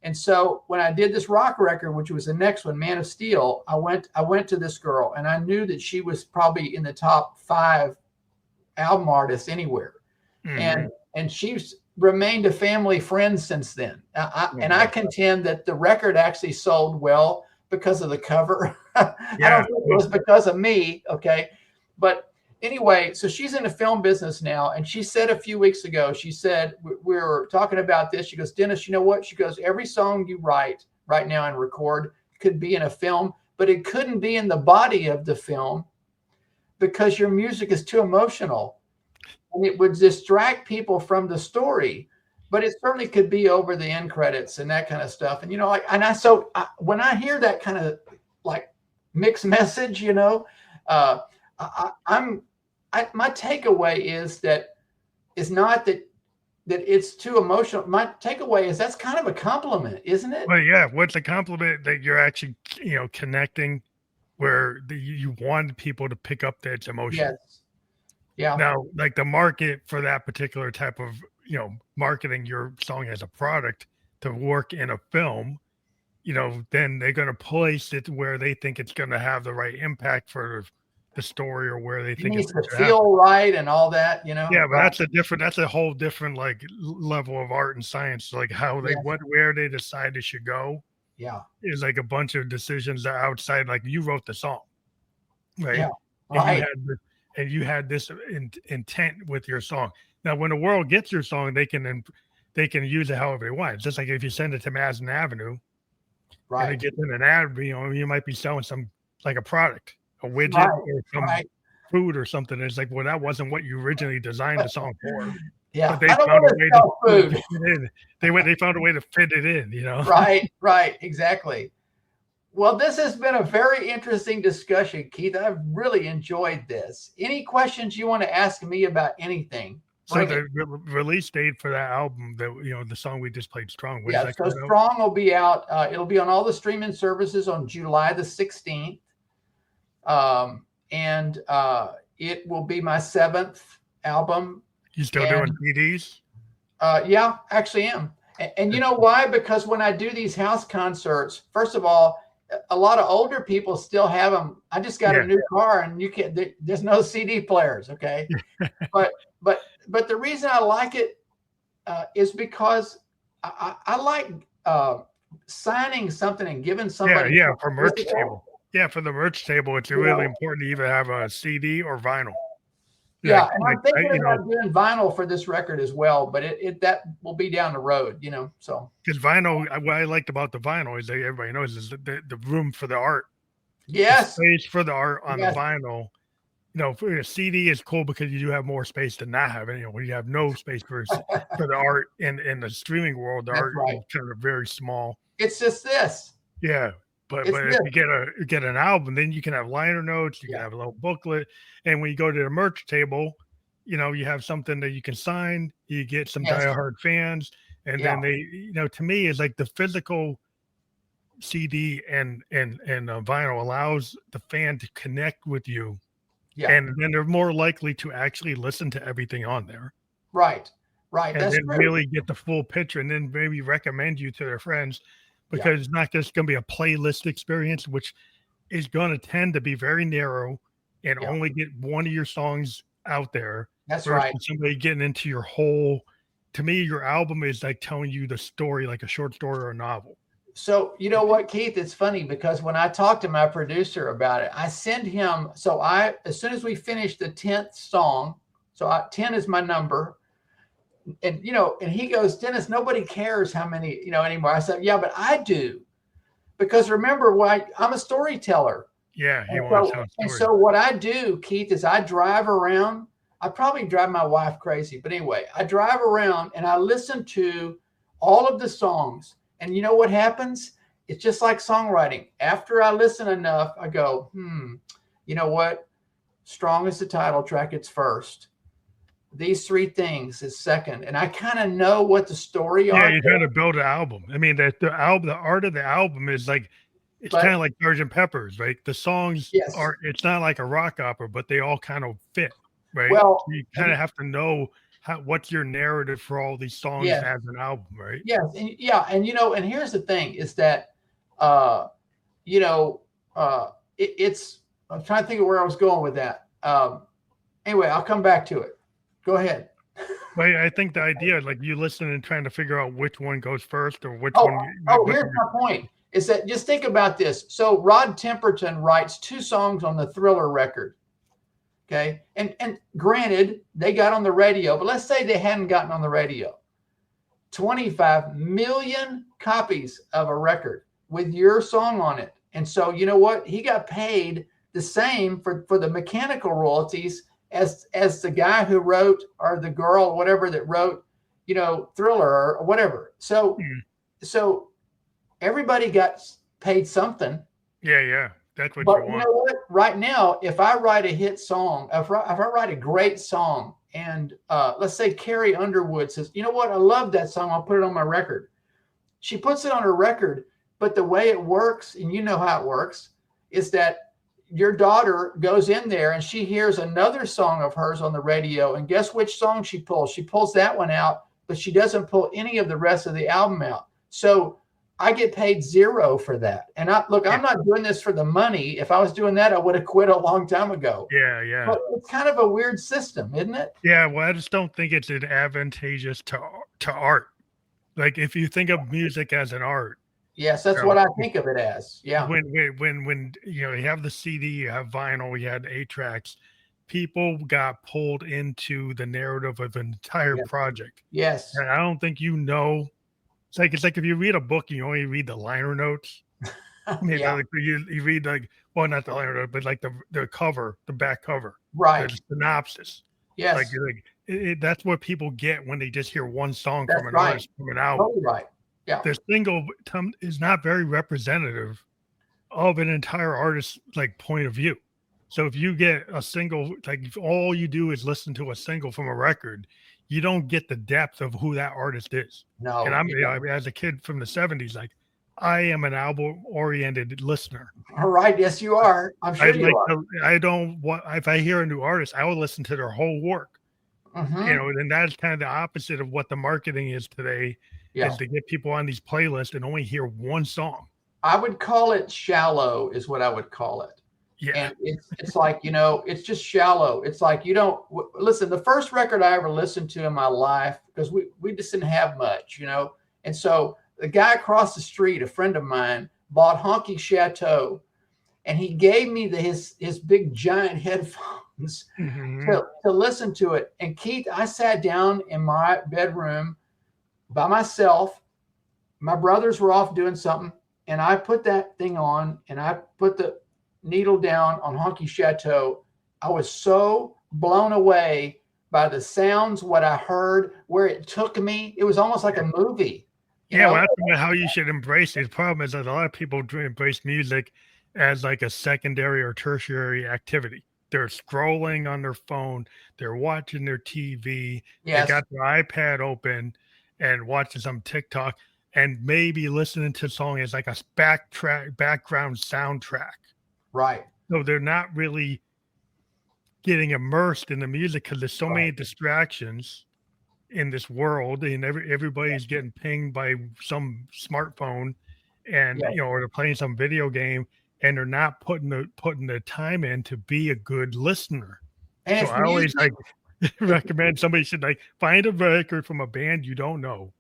And so when I did this rock record, which was the next one, Man of Steel, I went to this girl, and I knew that she was probably in the top 5 album artists anywhere. Mm-hmm. And she's remained a family friend since then. And I contend that the record actually sold well because of the cover. I don't think it was because of me. Okay. But anyway, so she's in the film business now. And she said a few weeks ago, she said, we were talking about this. She goes, Dennis, you know what? She goes, every song you write right now and record could be in a film, but it couldn't be in the body of the film because your music is too emotional and it would distract people from the story. But it certainly could be over the end credits and that kind of stuff. And, when I hear that kind of like mixed message, my takeaway is not that it's too emotional. My takeaway is that's kind of a compliment, isn't it? Well, yeah. What's a compliment that you're actually, connecting where you want people to pick up that emotion. Yes. Yeah. Now, like the market for that particular type of, marketing your song as a product to work in a film, then they're going to place it where they think it's going to have the right impact for the story, or where they think it needs to feel right and all that, Yeah, but that's a whole different like level of art and science. Like how they where they decide it should go. Yeah, is like a bunch of decisions that are outside. Like you wrote the song, right? Yeah, right. And you had this intent with your song. Now, when the world gets your song, they can use it however they want. It's just like if you send it to Madison Avenue, right? And it gets in an ad, you might be selling some like a product, a widget, or some food or something. It's like, well, that wasn't what you originally designed the song for. Yeah, but they found a way to fit it in. They found a way to fit it in. Right, exactly. Well, this has been a very interesting discussion, Keith. I've really enjoyed this. Any questions you want to ask me about anything? So the release date for that album, the song we just played, Strong. So Strong will be out. It'll be on all the streaming services on July the 16th. And it will be my 7th album. You still doing CDs? Yeah, actually am. And you know why? Because when I do these house concerts, first of all, a lot of older people still have them. I just got a new car, and there's no CD players. Okay. But the reason I like it is because I like signing something and giving Yeah, somebody yeah, for merch physical, table. Yeah, for the merch table, it's you really know, important to either have a CD or vinyl. yeah, Like, and like I'm thinking you know, about doing vinyl for this record as well, but it that will be down the road, so. because vinyl, what I liked about the vinyl is that everybody knows is the room for the art, the Yes, space for the art on the yes, vinyl. For a CD is cool because you do have more space to not have it. When you have no space for the art in the streaming world, the that's art right. is kind of very small. It's just this. Yeah, but It's if this. you get an album, then you can have liner notes, you can Yeah. have a little booklet, and when you go to the merch table, you have something that you can sign. You get some Yes. diehard fans, and Yeah. then they, to me, is like the physical CD and vinyl allows the fan to connect with you, Yeah. and then they're more likely to actually listen to everything on there, Right. Right. and That's then true. really get the full picture, and then maybe recommend you to their friends, because it's not just going to be a playlist experience, which is going to tend to be very narrow and Yeah. only get one of your songs out there. That's versus right. somebody getting into your whole. To me, your album is like telling you the story, like a short story or a novel. So you know what, Keith? It's funny because when I talked to my producer about it, I sent him. So as soon as we finished the 10th song, 10 is my number, and and he goes, Dennis, nobody cares how many anymore. I said, yeah, but I do, because remember, why I'm a storyteller. Yeah, you want to tell And stories. so what I do, Keith, is I drive around. I probably drive my wife crazy, but anyway, I drive around and I listen to all of the songs. And you know what happens? It's just like songwriting. After I listen enough, I go, you know what? Strong is the title track, it's first. These three things is second. And I kind of know what the story Yeah, are. you're trying to build an album. I mean, the art of the album is like, it's But kind of like Sgt. Pepper's, right? The songs yes. are, it's not like a rock opera, but they all kind of fit, right? Well, You kind of have to know what's your narrative for all these songs yes. as an album, right? Yes. And and here's the thing is that, it's, I'm trying to think of where I was going with that. Anyway, I'll come back to it. Go ahead. But I think the idea, like you listen and trying to figure out which one goes first or which one. Here's my point is that just think about this. So Rod Temperton writes 2 songs on the Thriller record. Okay. And granted, they got on the radio, but let's say they hadn't gotten on the radio. 25 million copies of a record with your song on it. And so, you know what? He got paid the same for the mechanical royalties as the guy who wrote, or the girl or whatever that wrote, Thriller or whatever. So everybody got paid something. Yeah. That's what But you want. you know what? Right now, if I write a hit song, if I write a great song, and let's say Carrie Underwood says, you know what? I love that song. I'll put it on my record. She puts it on her record, but the way it works, and you know how it works, is that your daughter goes in there and she hears another song of hers on the radio, and guess which song she pulls? She pulls that one out, but she doesn't pull any of the rest of the album out. So I get paid $0 for that. And I'm not doing this for the money. If I was doing that, I would have quit a long time ago. Yeah. But it's kind of a weird system, isn't it? Yeah, well, I just don't think it's advantageous to art. Like if you think of music as an art. Yes, that's what I think of it as. Yeah. When you have the CD, you have vinyl, you had 8-tracks, people got pulled into the narrative of an entire project. Yes. And I don't think it's like if you read a book, you only read the liner notes. Like you read not the liner note, but like the cover, the back cover, right? The synopsis. Yes, that's what people get when they just hear one song that's from an right. artist from an album. Totally right. Yeah, the single is not very representative of an entire artist's point of view. So if you get a single, if all you do is listen to a single from a record, you don't get the depth of who that artist is. No. And as a kid from the 70s, I am an album-oriented listener. All right. Yes, you are. I'm sure you are. If I hear a new artist, I will listen to their whole work. Mm-hmm. And that's kind of the opposite of what the marketing is today, is to get people on these playlists and only hear one song. I would call it shallow, is what I would call it. Yeah. And it's like, it's just shallow. It's like, you don't listen. The first record I ever listened to in my life, because we just didn't have much, and so the guy across the street, a friend of mine, bought Honky Chateau, and he gave me his big giant headphones to listen to it. And Keith, I sat down in my bedroom by myself. My brothers were off doing something, and I put that thing on, and I put the needle down on Honky Chateau. I was so blown away by the sounds, what I heard, where it took me. It was almost like a movie. Yeah, well, that's how you should embrace it. The problem is that a lot of people embrace music as like a secondary or tertiary activity. They're scrolling on their phone, they're watching their TV, they got their iPad open and watching some TikTok, and maybe listening to a song as like a background soundtrack. Right. So they're not really getting immersed in the music because there's so many distractions in this world, and everybody's getting pinged by some smartphone, and or they're playing some video game, and they're not putting the time in to be a good listener. And so I always recommend somebody should find a record from a band you don't know,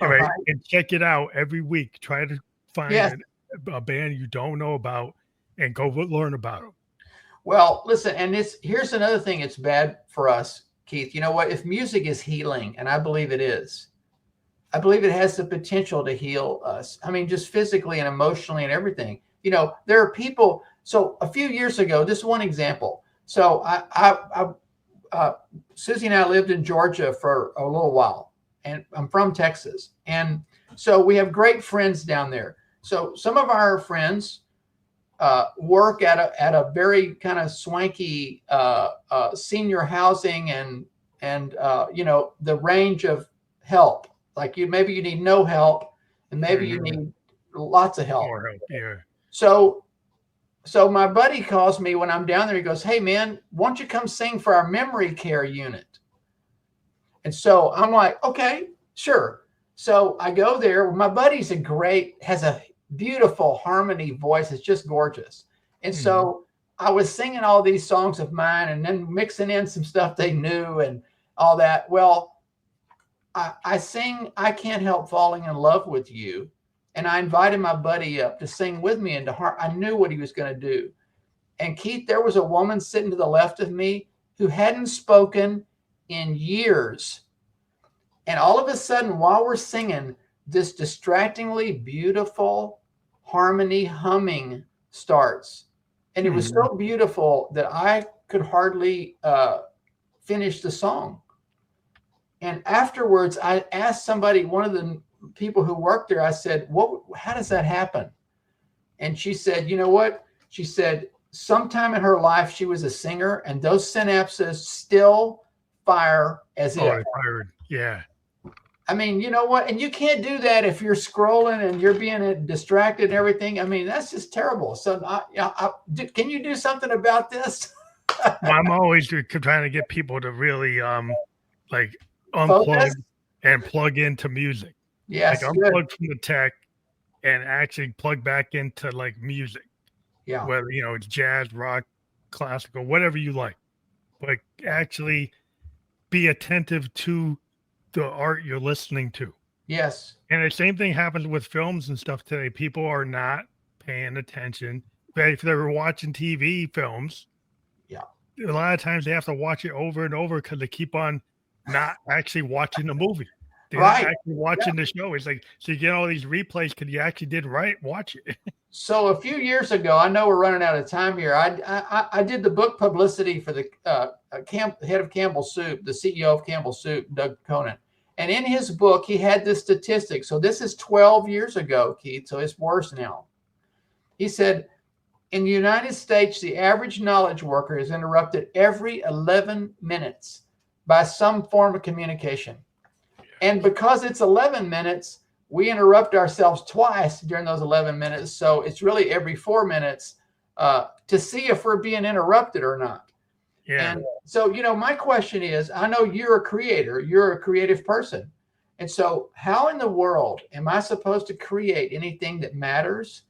right, and check it out every week. Try to find a band you don't know about and go learn about them. Well, listen, and here's another thing. It's bad for us, Keith. You know what? If music is healing, and I believe it is, I believe it has the potential to heal us. I mean, just physically and emotionally and everything. There are people. So a few years ago, this is one example. So Susie and I lived in Georgia for a little while, and I'm from Texas. And so we have great friends down there. So some of our friends work at a very kind of swanky senior housing and the range of help. Like maybe you need no help, and maybe you need lots of help. More help, yeah. So my buddy calls me when I'm down there. He goes, "Hey man, why don't you come sing for our memory care unit?" And so I'm like, "Okay, sure." So I go there. My buddy's has a beautiful harmony voice. It's just gorgeous. And so I was singing all these songs of mine and then mixing in some stuff they knew and all that. Well, I sing I Can't Help Falling in Love with You. And I invited my buddy up to sing with me into heart. I knew what he was going to do. And Keith, there was a woman sitting to the left of me who hadn't spoken in years. And all of a sudden, while we're singing, this distractingly beautiful harmony humming starts. And it was so beautiful that I could hardly finish the song. And afterwards, I asked somebody, one of the people who worked there, I said, how does that happen? And she said, you know what? She said, sometime in her life, she was a singer, and those synapses still fire as if. Oh, fired. Yeah. I mean, you know what? And you can't do that if you're scrolling and you're being distracted and everything. I mean, that's just terrible. So can you do something about this? Well, I'm always trying to get people to really unplug and plug into music. Yes. Unplug from the tech and actually plug back into music. Yeah. Whether, it's jazz, rock, classical, whatever you like. But actually be attentive to the art you're listening to. Yes. And the same thing happens with films and stuff today. People are not paying attention. But if they're watching TV films, a lot of times they have to watch it over and over because they keep on not actually watching the movie. They're not actually watching the show. It's like, so you get all these replays because you actually did watch it. So a few years ago, I know we're running out of time here. I did the book publicity for the head of Campbell Soup, the CEO of Campbell Soup, Doug Conan. And in his book, he had this statistic. So this is 12 years ago, Keith, so it's worse now. He said, in the United States, the average knowledge worker is interrupted every 11 minutes by some form of communication. And because it's 11 minutes, we interrupt ourselves twice during those 11 minutes. So it's really every 4 minutes to see if we're being interrupted or not. Yeah. And so, my question is, I know you're a creator, you're a creative person. And so how in the world am I supposed to create anything that matters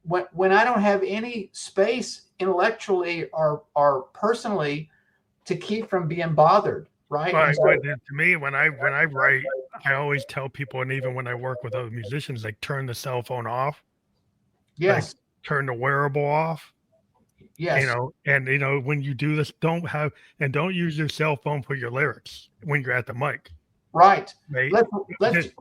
when I don't have any space intellectually or personally to keep from being bothered? Right. Well, to me, when I write, I always tell people, and even when I work with other musicians, like turn the cell phone off, like Yes. turn the wearable off, Yes. and when you do this, don't use your cell phone for your lyrics when you're at the mic, Right. right? Let's Just,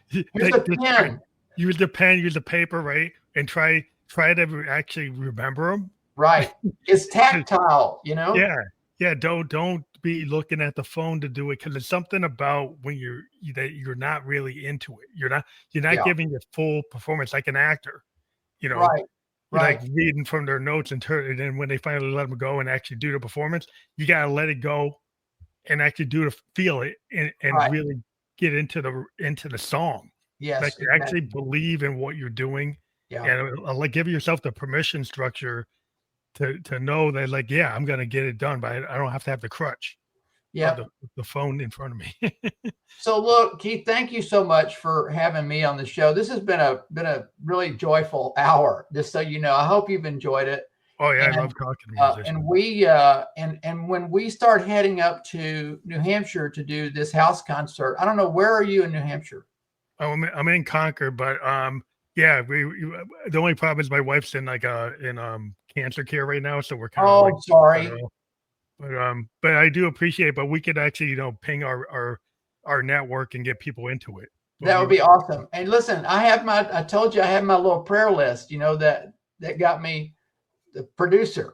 here's a pen. use the pen, use the paper, right? And try to actually remember them. Right. It's tactile, Yeah. Yeah. Don't be looking at the phone to do it, because there's something about when that you're not really into it. You're not Yeah. giving your full performance like an actor, Right. like Right. reading from their notes and then when they finally let them go and actually do the performance, you gotta let it go and actually feel it and Right. really get into the song. Yes. Like actually believe in what you're doing, Yeah. and like give yourself the permission structure to know that, like, yeah, I'm gonna get it done, but I don't have to have the crutch of Yeah. the phone in front of me. So look, Keith, thank you so much for having me on the show. This has been a really joyful hour, just so you know. I hope you've enjoyed it. Oh yeah, And, I love talking to musicians. and we and when we start heading up to New Hampshire to do this house concert, I don't know, where are you in New Hampshire? Oh, I'm in Concord, but yeah, the only problem is my wife's in cancer care right now, so we're kind of like, sorry. but I do appreciate it. But we could actually, ping our network and get people into it. That would be awesome. And listen, I told you I have my little prayer list, that got me the producer.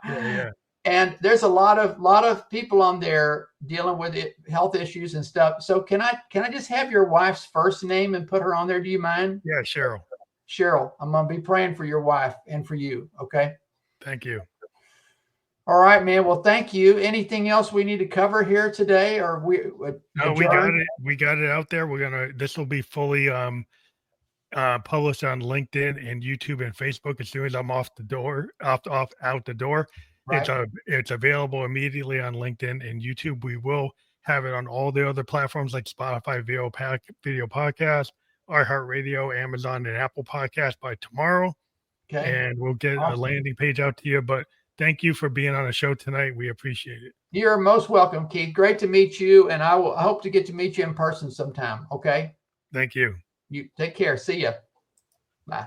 Yeah. And there's a lot of people on there dealing with health issues and stuff. So can I just have your wife's first name and put her on there? Do you mind? Yeah, Cheryl. Cheryl, I'm going to be praying for your wife and for you. Okay. Thank you. All right, man. Well, thank you. Anything else we need to cover here today, or No, we got it. We got it out there. This will be fully published on LinkedIn and YouTube and Facebook as soon as I'm out the door. Right. It's available immediately on LinkedIn and YouTube. We will have it on all the other platforms like Spotify, video podcast, iHeartRadio, Amazon, and Apple Podcast by tomorrow. Okay. And we'll get a landing page out to you. But thank you for being on the show tonight. We appreciate it. You're most welcome, Keith. Great to meet you. And I hope to get to meet you in person sometime. Okay. Thank you. You take care. See ya. Bye.